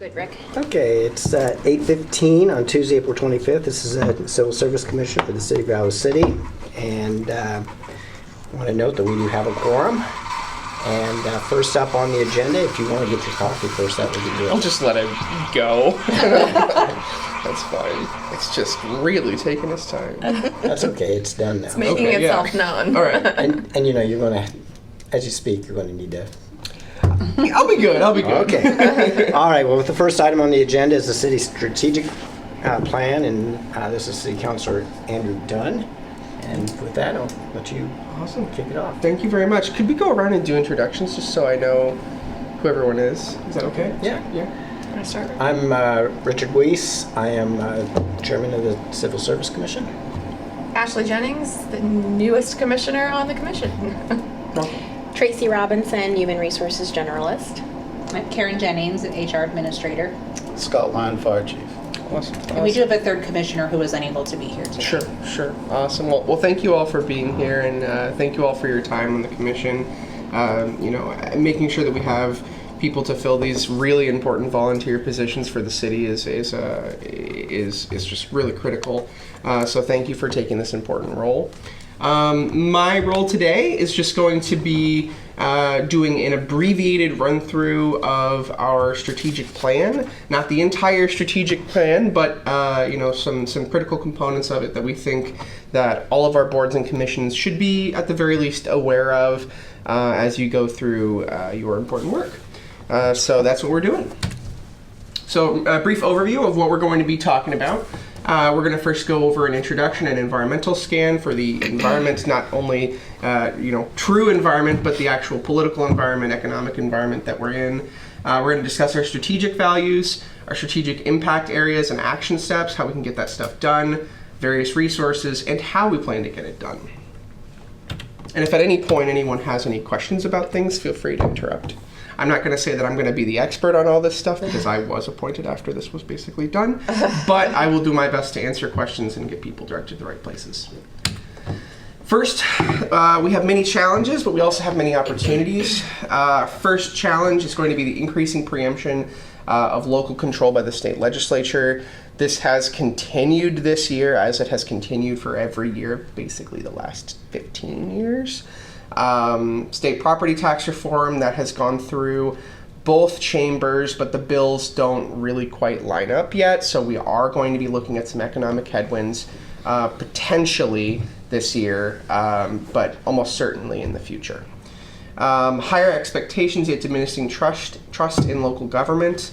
Good, Rick. Okay, it's 8:15 on Tuesday, April 25th. This is a Civil Service Commission for the City of Iowa City. And I want to note that we do have a quorum. And first up on the agenda, if you want to get your coffee first, that would be good. I'll just let it go. That's fine. It's just really taking its time. That's okay, it's done now. It's making Okay, itself yeah. known. All right. And you know, you're going to, as you speak, you're going to need to... I'll be good. Okay. All right, well, the first item on the agenda is the city's strategic plan, and this is City Councilor Andrew Dunn. And with that, I'll let you kick it off. Thank you very much. Could we go around and do introductions just so I know who everyone is? Is that okay? Yeah. Can I start? I'm Richard Weiss. I am Chairman of the Civil Service Commission. Ashley Jennings, the newest commissioner on the commission. Tracy Robinson, Human Resources Generalist. I'm Karen Jennings, an HR Administrator. Scott Lyon, Fire Chief. Awesome. And we do have a third commissioner who was unable to be here today. Sure. Awesome. Well, thank you all for being here, and thank you all for your time on the commission. Making sure that we have people to fill these really important volunteer positions for the city is just really critical. So thank you for taking this important role. My role today is just going to be doing an abbreviated run-through of our strategic plan. Not the entire strategic plan, but some critical components of it that we think that all of our boards and commissions should be at the very least aware of as you go through your important work. So that's what we're doing. So a brief overview of what we're going to be talking about. We're going to first go over an introduction and environmental scan for the environment, not only true environment, but the actual political environment, economic environment that we're in. We're going to discuss our strategic values, our strategic impact areas and action steps, how we can get that stuff done, various resources, and how we plan to get it done. And if at any point anyone has any questions about things, feel free to interrupt. I'm not going to say that I'm going to be the expert on all this stuff because I was appointed after this was basically done, but I will do my best to answer questions and get people directed to the right places. First, we have many challenges, but we also have many opportunities. First challenge is going to be the increasing preemption of local control by the state legislature. This has continued this year as it has continued for every year, basically the last 15 years. State property tax reform that has gone through both chambers, but the bills don't really quite line up yet. So we are going to be looking at some economic headwinds potentially this year, but almost certainly in the future. Higher expectations yet diminishing trust in local government,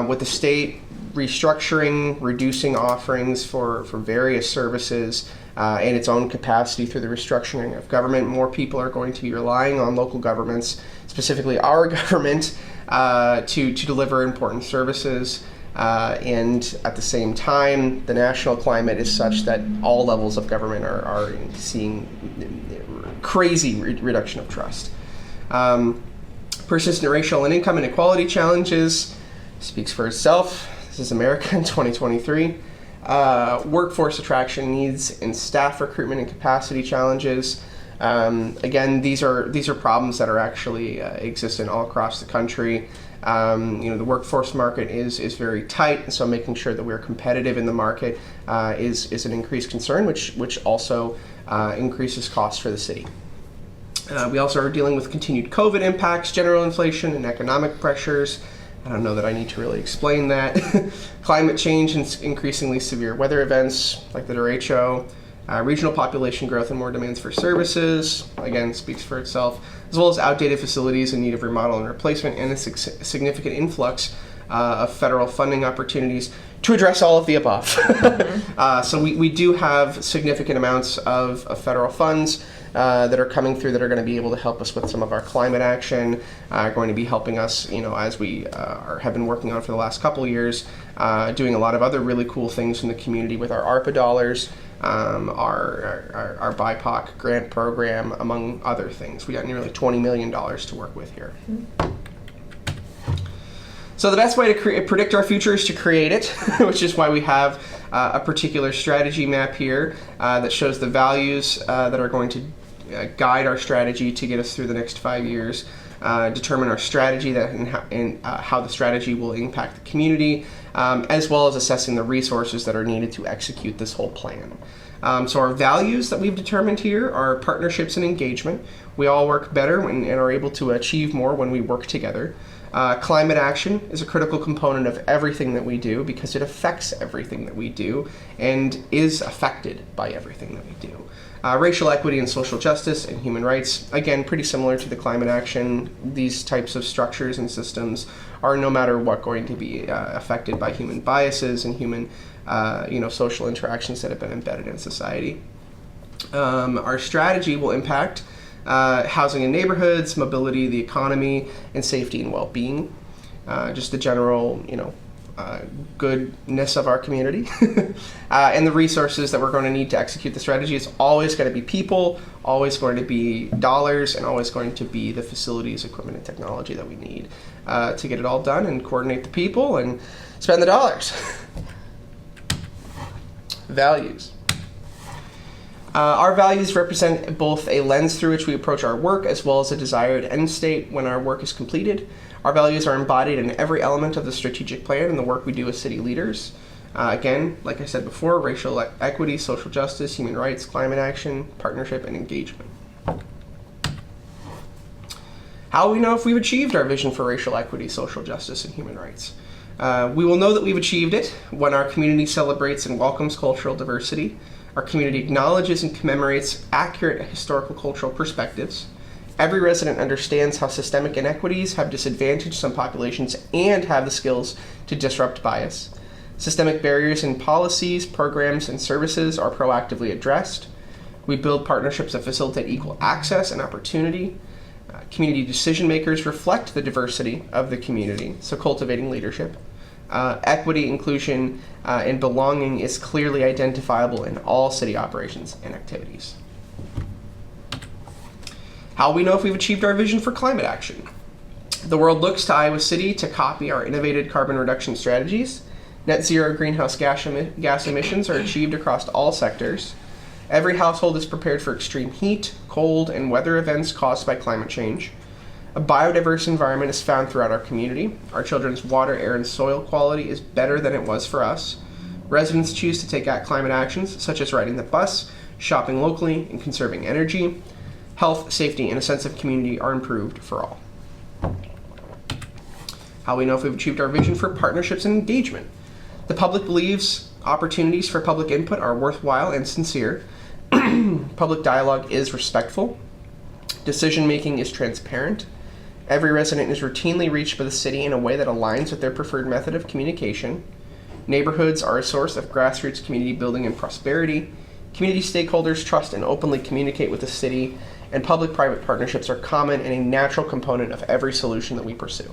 with the state restructuring, reducing offerings for various services in its own capacity through the restructuring of government. More people are going to be relying on local governments, specifically our government, to deliver important services. And at the same time, the national climate is such that all levels of government are seeing crazy reduction of trust. Persistent racial and income inequality challenges speaks for itself. This is America in 2023. Workforce attraction needs and staff recruitment and capacity challenges. Again, these are problems that are actually existent all across the country. The workforce market is very tight, and so making sure that we're competitive in the market is an increased concern, which also increases costs for the city. We also are dealing with continued COVID impacts, general inflation, and economic pressures. I don't know that I need to really explain that. Climate change and increasingly severe weather events like the derecho, regional population growth and more demands for services, again, speaks for itself, as well as outdated facilities in need of remodel and replacement, and a significant influx of federal funding opportunities to address all of the above. So we do have significant amounts of federal funds that are coming through that are going to be able to help us with some of our climate action, going to be helping us, as we have been working on for the last couple of years, doing a lot of other really cool things in the community with our ARPA dollars, our BIPOC grant program, among other things. We got nearly $20 million to work with here. So the best way to predict our future is to create it, which is why we have a particular strategy map here that shows the values that are going to guide our strategy to get us through the next 5 years, determine our strategy and how the strategy will impact the community, as well as assessing the resources that are needed to execute this whole plan. So our values that we've determined here are partnerships and engagement. We all work better and are able to achieve more when we work together. Climate action is a critical component of everything that we do because it affects everything that we do and is affected by everything that we do. Racial equity and social justice and human rights, again, pretty similar to the climate action. These types of structures and systems are no matter what going to be affected by human biases and human social interactions that have been embedded in society. Our strategy will impact housing and neighborhoods, mobility, the economy, and safety and well-being. Just the general, goodness of our community. And the resources that we're going to need to execute the strategy is always going to be people, always going to be dollars, and always going to be the facilities, equipment, and technology that we need to get it all done and coordinate the people and spend the dollars. Values. Our values represent both a lens through which we approach our work as well as a desired end state when our work is completed. Our values are embodied in every element of the strategic plan and the work we do as city leaders. Again, like I said before, racial equity, social justice, human rights, climate action, partnership, and engagement. How will we know if we've achieved our vision for racial equity, social justice, and human rights? We will know that we've achieved it when our community celebrates and welcomes cultural diversity, our community acknowledges and commemorates accurate historical cultural perspectives, every resident understands how systemic inequities have disadvantaged some populations and have the skills to disrupt bias, systemic barriers in policies, programs, and services are proactively addressed, we build partnerships that facilitate equal access and opportunity, community decision makers reflect the diversity of the community, so cultivating leadership. Equity, inclusion, and belonging is clearly identifiable in all city operations and activities. How we know if we've achieved our vision for climate action? The world looks to Iowa City to copy our innovative carbon reduction strategies. Net zero greenhouse gas emissions are achieved across all sectors. Every household is prepared for extreme heat, cold, and weather events caused by climate change. A biodiverse environment is found throughout our community. Our children's water, air, and soil quality is better than it was for us. Residents choose to take climate actions such as riding the bus, shopping locally, and conserving energy. Health, safety, and a sense of community are improved for all. How we know if we've achieved our vision for partnerships and engagement? The public believes opportunities for public input are worthwhile and sincere. Public dialogue is respectful. Decision-making is transparent. Every resident is routinely reached by the city in a way that aligns with their preferred method of communication. Neighborhoods are a source of grassroots community building and prosperity. Community stakeholders trust and openly communicate with the city, and public-private partnerships are common and a natural component of every solution that we pursue.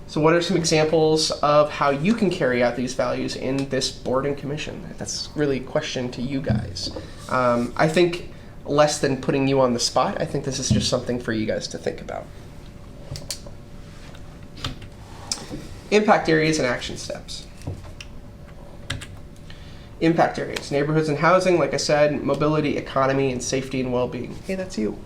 So what are some examples of how you can carry out these values in this board and commission? That's really a question to you guys. I think less than putting you on the spot, I think this is just something for you guys to think about. Impact areas and action steps. Impact areas, neighborhoods and housing, like I said, mobility, economy, and safety and well-being. Hey, that's you.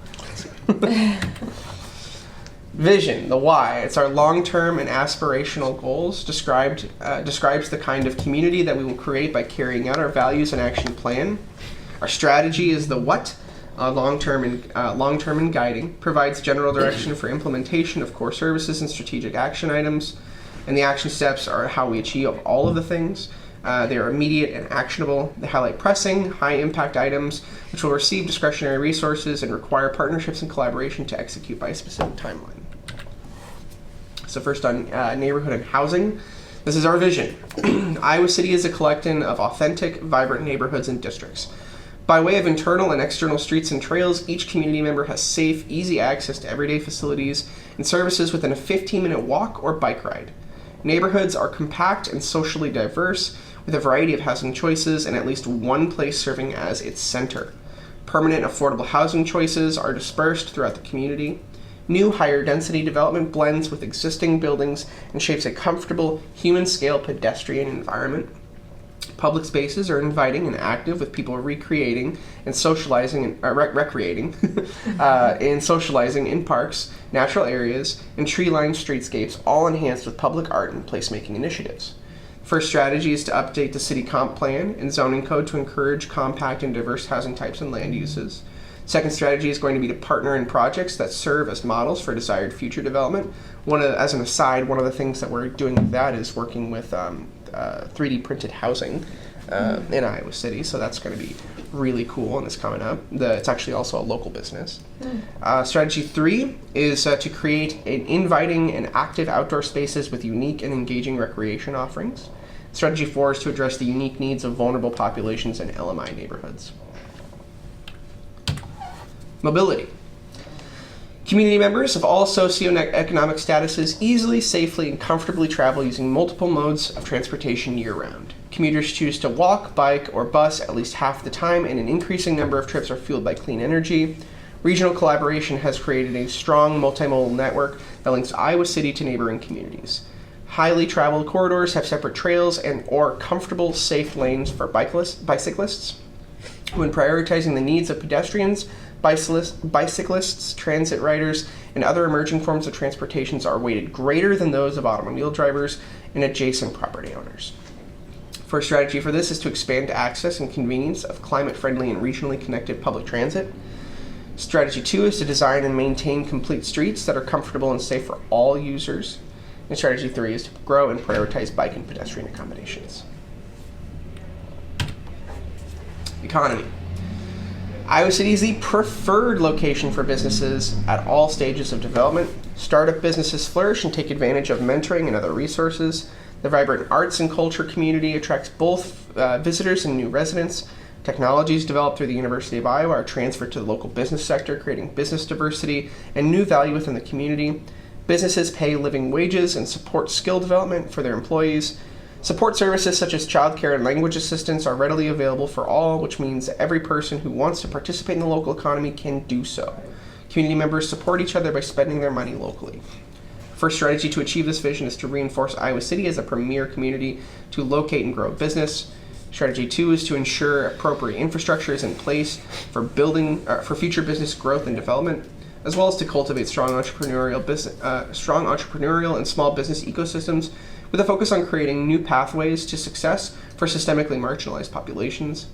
Vision, the why. It's our long-term and aspirational goals describes the kind of community that we will create by carrying out our values and action plan. Our strategy is the what, long-term and guiding, provides general direction for implementation of core services and strategic action items, and the action steps are how we achieve all of the things. They are immediate and actionable. They highlight pressing, high-impact items, which will receive discretionary resources and require partnerships and collaboration to execute by a specific timeline. So first on neighborhood and housing. This is our vision. Iowa City is a collection of authentic, vibrant neighborhoods and districts. By way of internal and external streets and trails, each community member has safe, easy access to everyday facilities and services within a 15-minute walk or bike ride. Neighborhoods are compact and socially diverse, with a variety of housing choices and at least one place serving as its center. Permanent affordable housing choices are dispersed throughout the community. New higher density development blends with existing buildings and shapes a comfortable human-scale pedestrian environment. Public spaces are inviting and active, with people recreating and socializing and recreating and socializing in parks, natural areas, and tree-lined streetscapes, all enhanced with public art and placemaking initiatives. First strategy is to update the city comp plan and zoning code to encourage compact and diverse housing types and land uses. Second strategy is going to be to partner in projects that serve as models for desired future development. As an aside, one of the things that we're doing with that is working with 3D printed housing in Iowa City, so that's going to be really cool and it's coming up. It's actually also a local business. Strategy 3 is to create inviting and active outdoor spaces with unique and engaging recreation offerings. Strategy 4 is to address the unique needs of vulnerable populations in LMI neighborhoods. Mobility. Community members of all socioeconomic statuses easily, safely, and comfortably travel using multiple modes of transportation year-round. Commuters choose to walk, bike, or bus at least half the time, and an increasing number of trips are fueled by clean energy. Regional collaboration has created a strong multimodal network that links Iowa City to neighboring communities. Highly traveled corridors have separate trails or comfortable, safe lanes for bicyclists. When prioritizing the needs of pedestrians, bicyclists, transit riders, and other emerging forms of transportations are weighted greater than those of automobile drivers and adjacent property owners. First strategy for this is to expand access and convenience of climate-friendly and regionally connected public transit. Strategy 2 is to design and maintain complete streets that are comfortable and safe for all users. And strategy 3 is to grow and prioritize bike and pedestrian accommodations. Economy. Iowa City is the preferred location for businesses at all stages of development. Startup businesses flourish and take advantage of mentoring and other resources. The vibrant arts and culture community attracts both visitors and new residents. Technologies developed through the University of Iowa are transferred to the local business sector, creating business diversity and new value within the community. Businesses pay living wages and support skill development for their employees. Support services such as childcare and language assistance are readily available for all, which means that every person who wants to participate in the local economy can do so. Community members support each other by spending their money locally. First strategy to achieve this vision is to reinforce Iowa City as a premier community to locate and grow business. Strategy 2 is to ensure appropriate infrastructure is in place for future business growth and development, as well as to cultivate strong entrepreneurial and small business ecosystems with a focus on creating new pathways to success for systemically marginalized populations.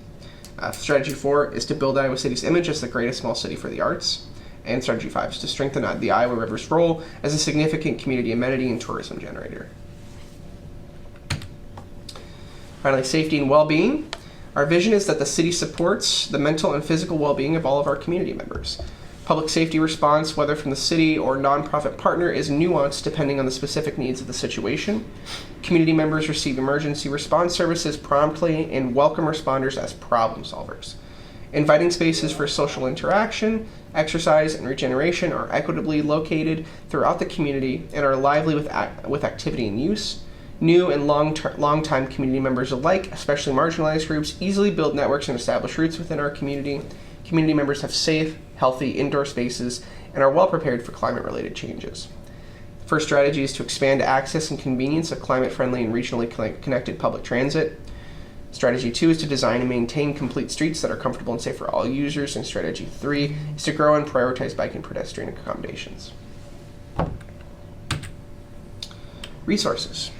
Strategy 4 is to build Iowa City's image as the greatest small city for the arts. And strategy 5 is to strengthen the Iowa River's role as a significant community amenity and tourism generator. Finally, safety and well-being. Our vision is that the city supports the mental and physical well-being of all of our community members. Public safety response, whether from the city or nonprofit partner, is nuanced depending on the specific needs of the situation. Community members receive emergency response services promptly and welcome responders as problem solvers. Inviting spaces for social interaction, exercise, and regeneration are equitably located throughout the community and are lively with activity and use. New and long-time community members alike, especially marginalized groups, easily build networks and establish roots within our community. Community members have safe, healthy indoor spaces and are well prepared for climate-related changes. First strategy is to expand access and convenience of climate-friendly and regionally connected public transit. Strategy 2 is to design and maintain complete streets that are comfortable and safe for all users. And strategy 3 is to grow and prioritize bike and pedestrian accommodations. Resources.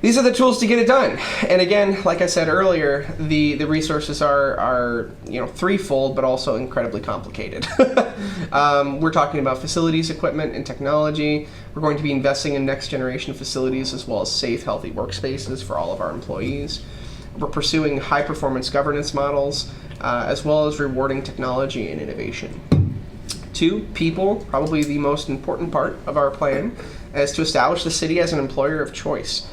These are the tools to get it done. And again, like I said earlier, the resources are threefold, but also incredibly complicated. We're talking about facilities, equipment, and technology. We're going to be investing in next generation facilities as well as safe, healthy workspaces for all of our employees. We're pursuing high performance governance models, as well as rewarding technology and innovation. 2, people, probably the most important part of our plan, is to establish the city as an employer of choice.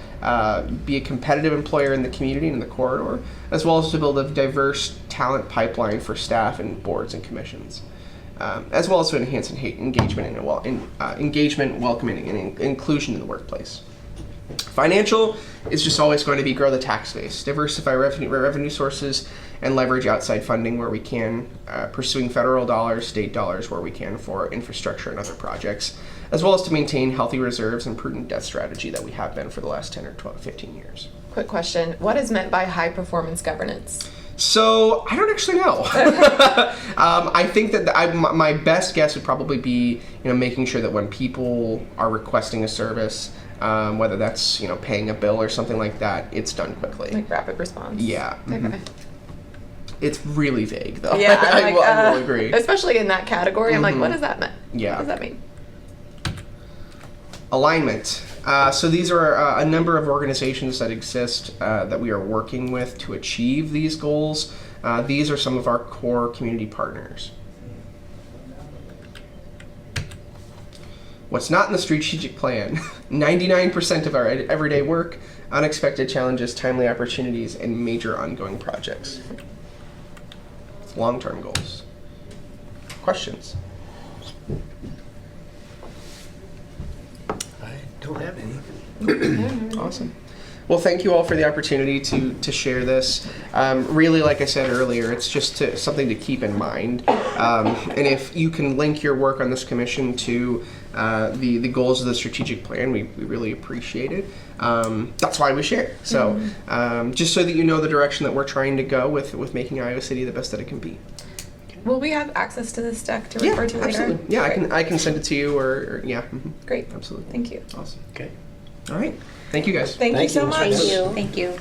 Be a competitive employer in the community and in the corridor, as well as to build a diverse talent pipeline for staff and boards and commissions, as well as to enhance engagement, welcoming, and inclusion in the workplace. Financial is just always going to be grow the tax base, diversify revenue sources, and leverage outside funding where we can, pursuing federal dollars, state dollars where we can for infrastructure and other projects, as well as to maintain healthy reserves and prudent debt strategy that we have been for the last 10 or 12, 15 years. Quick question. What is meant by high performance governance? So I don't actually know. I think that my best guess would probably be, making sure that when people are requesting a service, whether that's paying a bill or something like that, it's done quickly. Like rapid response? Yeah. Okay. It's really vague, though. Yeah, I will agree. Especially in that category, I'm like, what does that mean? Yeah. What does that mean? Alignment. So these are a number of organizations that exist that we are working with to achieve these goals. These are some of our core community partners. What's not in the strategic plan? 99% of our everyday work, unexpected challenges, timely opportunities, and major ongoing projects. Long-term goals. Questions? I don't have any. Awesome. Well, thank you all for the opportunity to share this. Really, like I said earlier, it's just something to keep in mind. And if you can link your work on this commission to the goals of the strategic plan, we really appreciate it. That's why we share. So just so that you know the direction that we're trying to go with making Iowa City the best that it can be. Will we have access to this deck to refer to later? Absolutely. Yeah, Great. I can send it to you or yeah. Great. Absolutely. Thank you. Awesome. Okay. All right. Thank you guys. Thank you Thank so you, much. Ms. Thank you.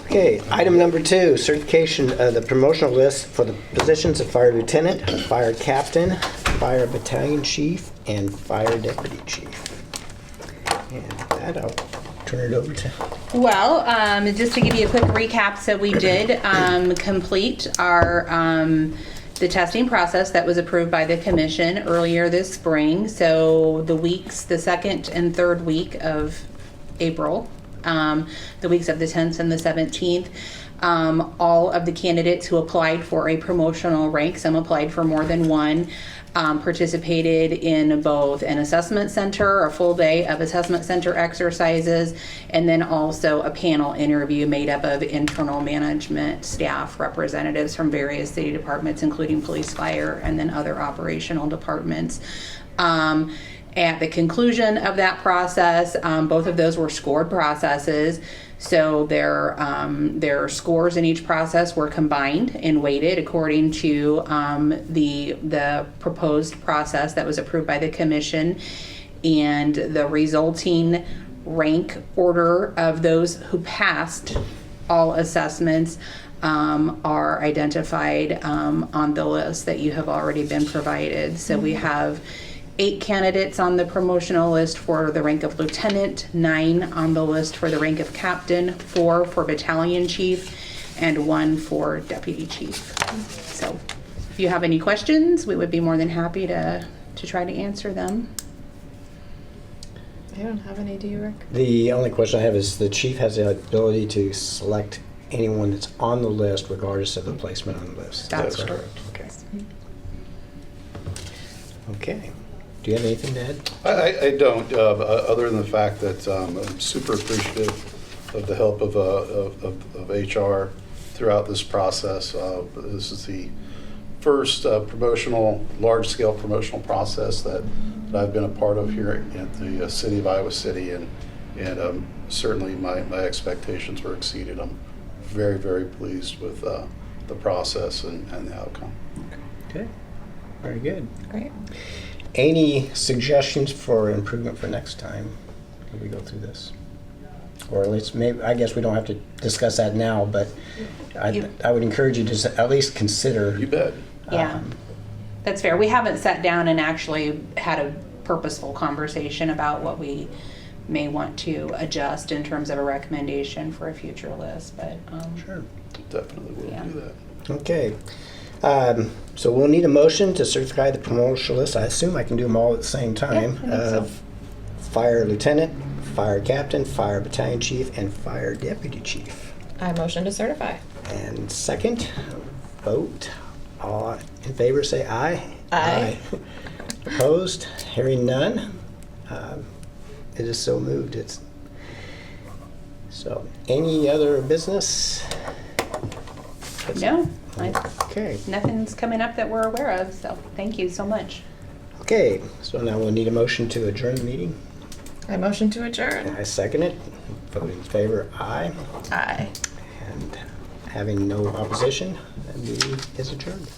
Okay, item number 2, certification of the promotional list for the positions of fire lieutenant, fire captain, fire battalion chief, and fire deputy chief. And that I'll turn it over to. Well, just to give you a quick recap, so we did complete our the testing process that was approved by the commission earlier this spring. So the second and third week of April, the weeks of the 10th and the 17th, all of the candidates who applied for a promotional rank, some applied for more than one, participated in both an assessment center, a full day of assessment center exercises, and then also a panel interview made up of internal management staff representatives from various city departments, including police, fire, and then other operational departments. At the conclusion of that process, both of those were scored processes. So their scores in each process were combined and weighted according to the proposed process that was approved by the commission, and the resulting rank order of those who passed all assessments are identified on the list that you have already been provided. So we have 8 candidates on the promotional list for the rank of lieutenant, 9 on the list for the rank of captain, 4 for battalion chief, and 1 for deputy chief. So if you have any questions, we would be more than happy to try to answer them. I don't have any, do you, Rick? The only question I have is the chief has the ability to select anyone that's on the list regardless of the placement on the list. Is that That's correct. Okay. Okay. Do you have anything to add? I don't, other than the fact that I'm super appreciative of the help of HR throughout this process. This is the first large-scale promotional process that I've been a part of here at the city of Iowa City, and certainly my expectations were exceeded. I'm very, very pleased with the process and the outcome. Okay. Very good. Great. Any suggestions for improvement for next time when we go through this? Or at least, maybe, I guess we don't have to discuss that now, but I would encourage you to at least consider. You bet. Yeah, that's fair. We haven't sat down and actually had a purposeful conversation about what we may want to adjust in terms of a recommendation for a future list, but Sure. Definitely will Yeah. do that. Okay. So we'll need a motion to certify the promotional list. I assume I can do them all at the same time. Yeah, I think so. Of fire lieutenant, fire captain, fire battalion chief, and fire deputy chief. I motion to certify. And second, vote. All in favor, say aye. Aye. Opposed? Hearing none. It is so moved. It's So, any other business? No, Okay. nothing's coming up that we're aware of, so thank you so much. Okay, so now we'll need a motion to adjourn the meeting. I motion to adjourn. I second it. Vote in favor, aye. Aye. And having no opposition, the meeting is adjourned.